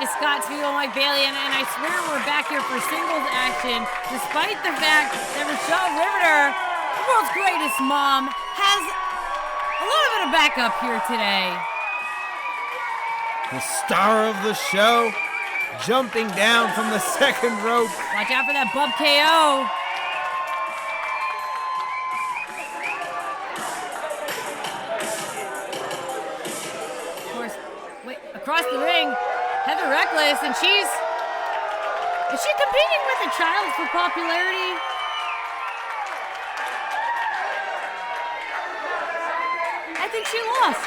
is Scott Spiegel and Mike Bailey, and I swear we're back here for singles action, despite the fact that Rachelle Riveter, the world's greatest mom, has a little bit of backup here today. The star of the show, jumping down from the second rope. Watch out for that bump KO. Of course, across the ring, Heather Reckless, and is she competing with a child for popularity? I think she lost.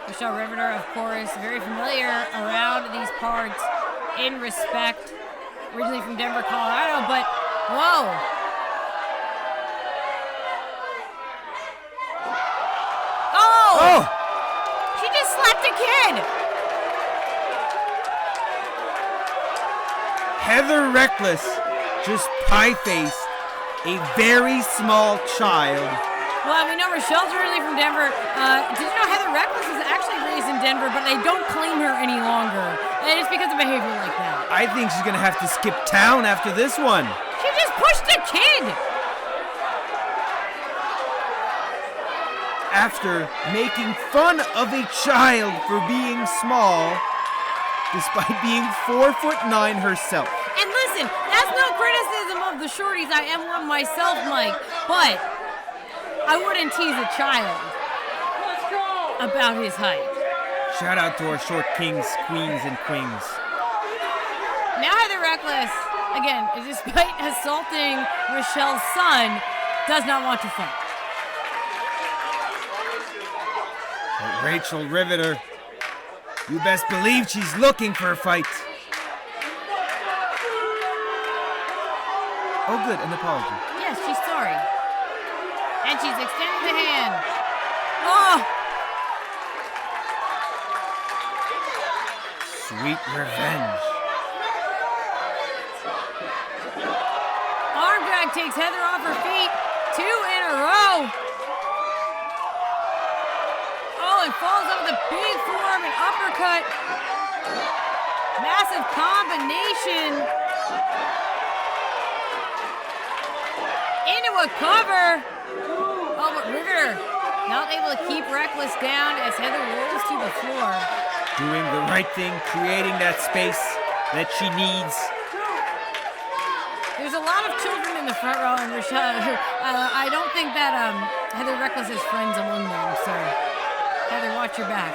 Rachelle Riveter, of course, very familiar around these parts in respect. Originally from Denver, Colorado, but whoa. Oh! She just slapped a kid. Heather Reckless just pie-faced a very small child. Well, we know Rachelle's originally from Denver. Did you know Heather Reckless was actually raised in Denver, but they don't claim her any longer. And it's because of behavior like that. I think she's going to have to skip town after this one. She just pushed a kid! After making fun of a child for being small, despite being 4'9" herself. And listen, that's no criticism of the shorties. I am one myself, Mike. But I wouldn't tease a child about his height. Shout out to our short kings, queens, and queens. Now Heather Reckless, again, despite assaulting Rachelle's son, does not want to fight. But Rachelle Riveter, you best believe she's looking for a fight. Oh good, an apology. Yes, she's sorry. And she's extending the hand. Oh! Sweet revenge. Arm drag takes Heather off her feet. 2 in a row. Oh, and falls up with a big forearm and uppercut. Massive combination. Into a cover. Oh, but Riveter not able to keep Reckless down as Heather rolls to the floor. Doing the right thing, creating that space that she needs. There's a lot of children in the front row, and Rachelle, I don't think that Heather Reckless has friends among them, so Heather, watch your back.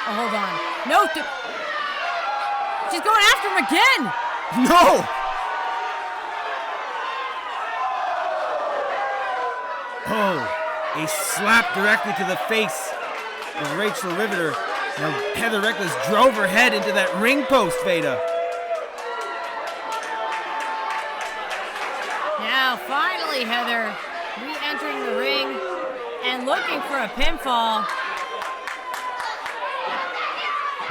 Oh, hold on. No, she's going after him again! No! Oh, a slap directly to the face of Rachelle Riveter. Now Heather Reckless drove her head into that ring post, Veda. Now, finally, Heather re-entering the ring and looking for a pinfall.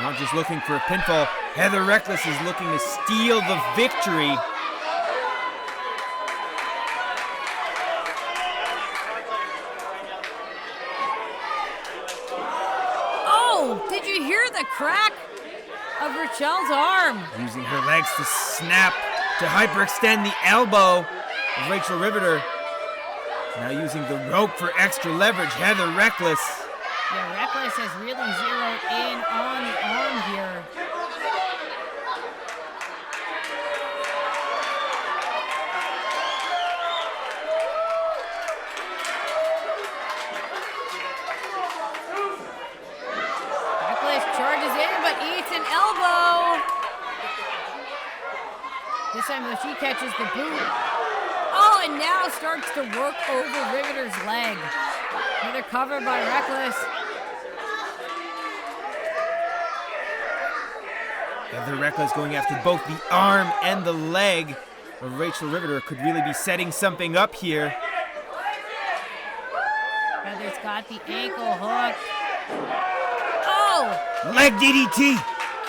Not just looking for a pinfall, Heather Reckless is looking to steal the victory. Oh, did you hear the crack of Rachelle's arm? Using her legs to snap, to hyperextend the elbow of Rachelle Riveter. Now using the rope for extra leverage, Heather Reckless. Yeah, Reckless has really zeroed in on the arm here. Reckless charges in, but eats an elbow. This time, though, she catches the boot. Oh, and now starts to work over Riveter's leg. Another cover by Reckless. Heather Reckless going after both the arm and the leg of Rachelle Riveter. Could really be setting something up here. Heather's got the ankle hook. Oh! Leg DDT.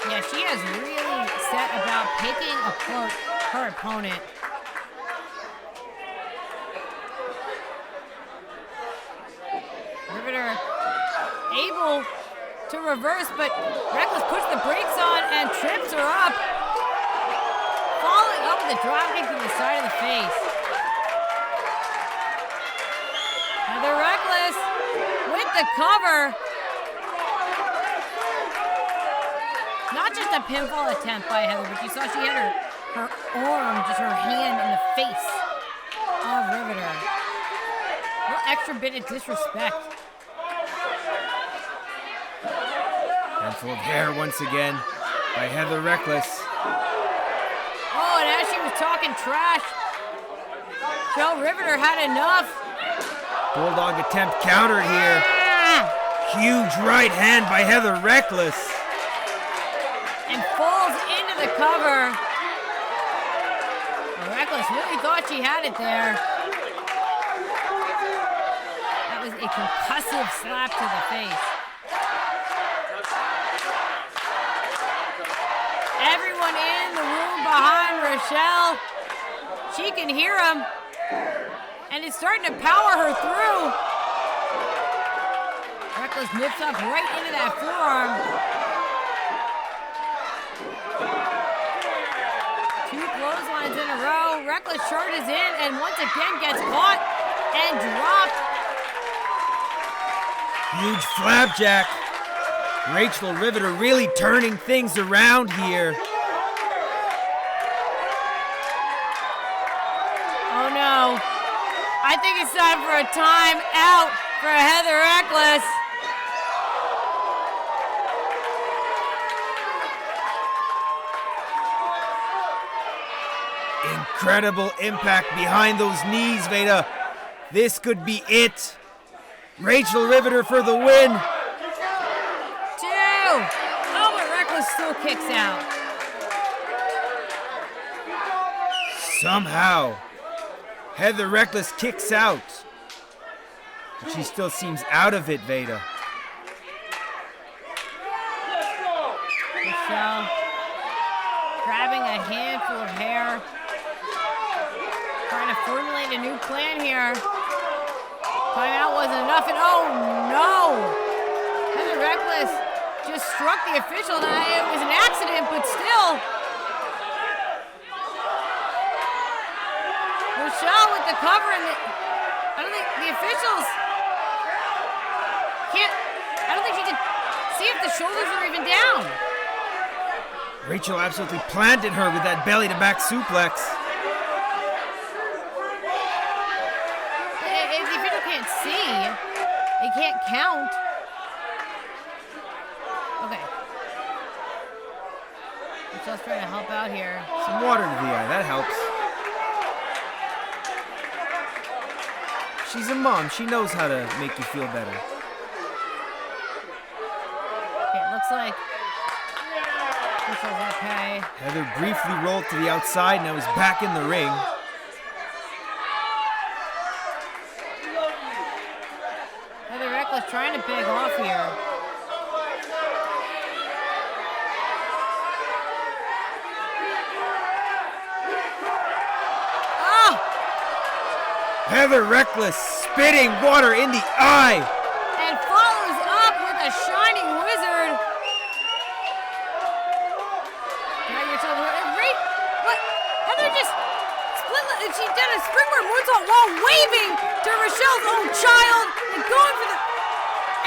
Yeah, she has really set about picking apart her opponent. Riveter able to reverse, but Reckless puts the brakes on and trips her up. Following up with a dropkick to the side of the face. Heather Reckless with the cover. Not just a pinfall attempt by Heather, but you saw she had her arm, just her hand in the face of Riveter. A little extra bit of disrespect. Handful of hair once again by Heather Reckless. Oh, and as she was talking trash, Joe Riveter had enough. Bulldog attempt countered here. Huge right hand by Heather Reckless. And falls into the cover. Well, Reckless really thought she had it there. That was a concussive slap to the face. Everyone in the room behind Rachelle, she can hear him, and it's starting to power her through. Reckless nips up right into that forearm. Two clotheslines in a row. Reckless charges in and once again gets caught and dropped. Huge flapjack. Rachel Riveter really turning things around here. Oh no. I think it's time for a timeout for Heather Reckless. Incredible impact behind those knees, Veda. This could be it. Rachel Riveter for the win. Oh, but Reckless still kicks out. Somehow, Heather Reckless kicks out. But she still seems out of it, Veda. Rachelle grabbing a handful of hair. Trying to formulate a new plan here. Timeout wasn't enough, and oh no! Heather Reckless just struck the official. Now, it was an accident, but still. Rachelle with the cover, and I don't think the officials I don't think she could see if the shoulders were even down. Rachel absolutely planted her with that belly-to-back suplex. If the official can't see, they can't count. Okay. Rachelle's trying to help out here. Some water to the eye, that helps. She's a mom. She knows how to make you feel better. Okay, it looks like Rachel's okay. Heather briefly rolled to the outside, now is back in the ring. Heather Reckless trying to beg off here. Heather Reckless spitting water in the eye. And follows up with a shining wizard. What? Heather just split. She did a springboard moonsault while waving to Rachelle's own child and going for the.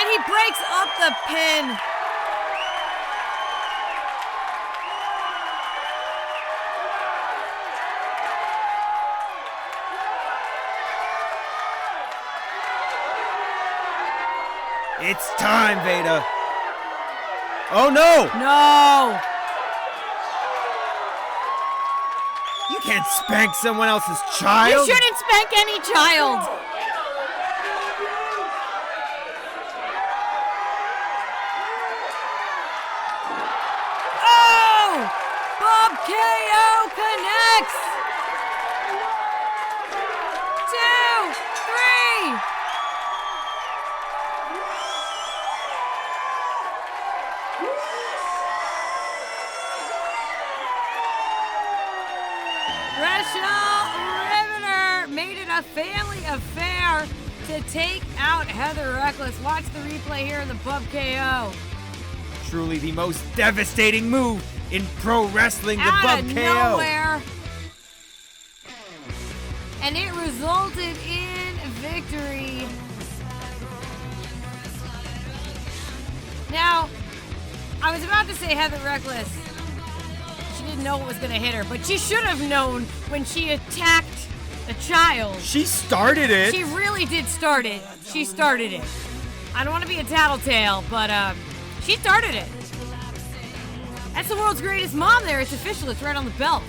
And he breaks up the pin. It's time, Veda. Oh no! No! You can't spank someone else's child. You shouldn't spank any child. Oh! Bob KO connects. 2, 3. Rachelle Riveter made it a family affair to take out Heather Reckless. Watch the replay here in the Bub KO. Truly the most devastating move in pro wrestling, the Out Bub of KO. nowhere. And it resulted in victory. Now, I was about to say Heather Reckless. She didn't know what was going to hit her, but she should have known when she attacked the child. She started it. She really did start it. She started it. I don't want to be a tattletale, but she started it. That's the world's greatest mom there. It's official. It's right on the belt.